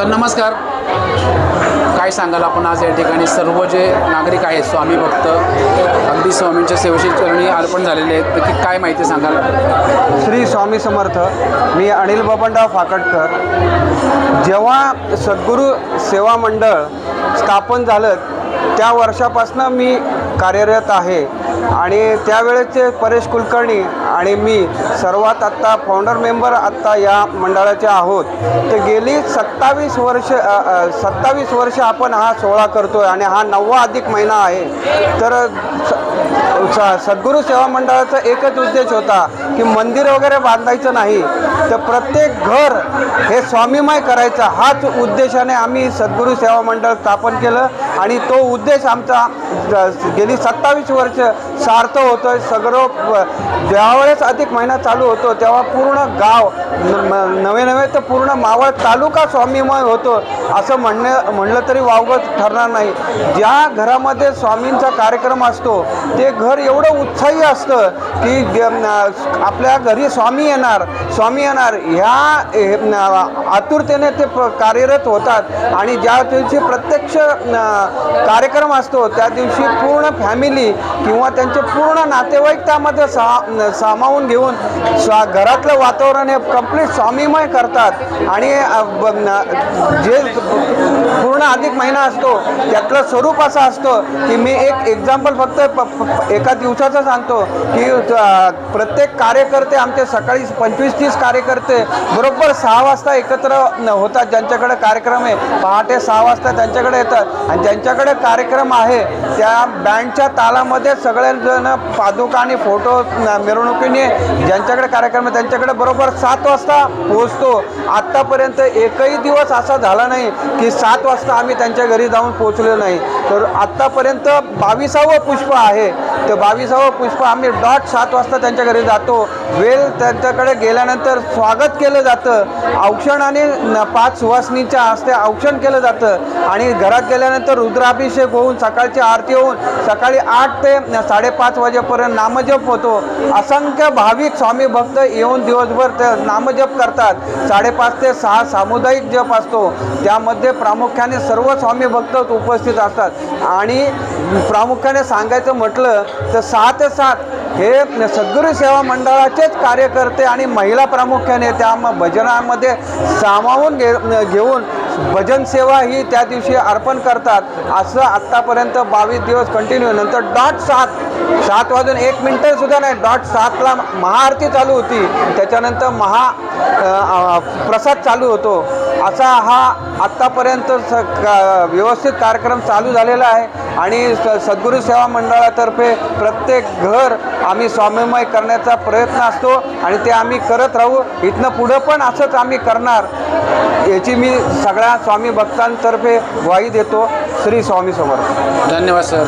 नमस्कार. काय सांगाल आपण आज या ठिकाणी सर्व जे नागरिक आहेत स्वामी भक्त अगदी स्वामींच्या सेवेशी चरणी अर्पण झालेले आहेत, तर की काय माहिती सांगाल? श्री स्वामी समर्थ. मी अनिल बबनराव फाकटकर. जेव्हा सद्गुरू सेवा मंडळ स्थापन झालं त्या वर्षापासून मी कार्यरत आहे आणि त्यावेळेचे परेश कुलकर्णी आणि मी सर्वात आत्ता फाउंडर मेंबर आत्ता या मंडळाचे आहोत. तर गेली 27 वर्ष आपण हा सोहळा करतो आहे आणि हा 9वा अधिक महिना आहे. तर सद्गुरू सेवा मंडळाचा एकच उद्देश होता की मंदिर वगैरे बांधायचं नाही, तर प्रत्येक घर हे स्वामीमय करायचं. हाच उद्देशाने आम्ही सद्गुरू सेवा मंडळ स्थापन केलं आणि तो उद्देश आमचा गेली 27 वर्ष सार्थ होतो आहे. सगळं ज्यावेळेस अधिक महिना चालू होतो तेव्हा पूर्ण गाव नवे तर पूर्ण मावळ तालुका स्वामीमय होतो असं म्हणलं तरी वावगं ठरणार नाही. ज्या घरामध्ये स्वामींचा कार्यक्रम असतो ते घर एवढं उत्साही असतं की आपल्या घरी स्वामी येणार ह्या आतुरतेने ते कार्यरत होतात. आणि ज्या दिवशी प्रत्यक्ष कार्यक्रम असतो त्या दिवशी पूर्ण फॅमिली किंवा त्यांचे पूर्ण नातेवाईक त्यामध्ये सामावून घेऊन घरातलं वातावरण हे कंप्लीट स्वामीमय करतात. आणि जे पूर्ण अधिक महिना असतो त्यातलं स्वरूप असं असतं की मी एक एक्झाम्पल फक्त एका दिवसाचं सांगतो की प्रत्येक कार्यकर्ते आमचे सकाळी 25-30 कार्यकर्ते बरोबर 6 वाजता एकत्र होतात. ज्यांच्याकडे कार्यक्रम आहे पहाटे 6 वाजता त्यांच्याकडे येतात आणि ज्यांच्याकडे कार्यक्रम आहे त्या बँडच्या तालामध्ये सगळेजण पादुका आणि फोटो मिरवणुकीने ज्यांच्याकडे कार्यक्रम आहे त्यांच्याकडे बरोबर 7 वाजता पोहोचतो. आत्तापर्यंत एकही दिवस असा झाला नाही की 7 वाजता आम्ही त्यांच्या घरी जाऊन पोहोचलो नाही. तर आत्तापर्यंत 22वं पुष्प आहे. तर 22वं पुष्प आम्ही डॉट 7 वाजता त्यांच्या घरी जातो. वेल त्यांच्याकडे गेल्यानंतर स्वागत केलं जातं. औक्षण आणि 5 सुवासिनीच्या हस्ते औक्षण केलं जातं आणि घरात गेल्यानंतर रुद्राभिषेक होऊन सकाळची आरती होऊन सकाळी 8 ते 5:30 वाजेपर्यंत नामजप होतो. असंख्य भाविक स्वामी भक्त येऊन दिवसभर ते नामजप करतात. 5:30 ते 6 सामुदायिक जप असतो. त्यामध्ये प्रामुख्याने सर्व स्वामी भक्त उपस्थित असतात. आणि प्रामुख्याने सांगायचं म्हटलं तर 6 ते 7 हे सद्गुरू सेवा मंडळाचेच कार्यकर्ते आणि महिला प्रामुख्याने त्या भजनामध्ये सामावून घेऊन भजन सेवा ही त्या दिवशी अर्पण करतात. असं आत्तापर्यंत 22 दिवस कंटिन्यू. नंतर डॉट 7 वाजून 1 मिनिटं सुद्धा नाही, डॉट 7ला महाआरती चालू होती. त्याच्यानंतर प्रसाद चालू होतो. असा हा आत्तापर्यंत व्यवस्थित कार्यक्रम चालू झालेला आहे. आणि सद्गुरू सेवा मंडळातर्फे प्रत्येक घर आम्ही स्वामीमय करण्याचा प्रयत्न असतो आणि ते आम्ही करत राहू. इथनं पुढं पण असंच आम्ही करणार याची मी सगळ्या स्वामी भक्तांतर्फे ग्वाही देतो. श्री स्वामी समर्थ. धन्यवाद सर.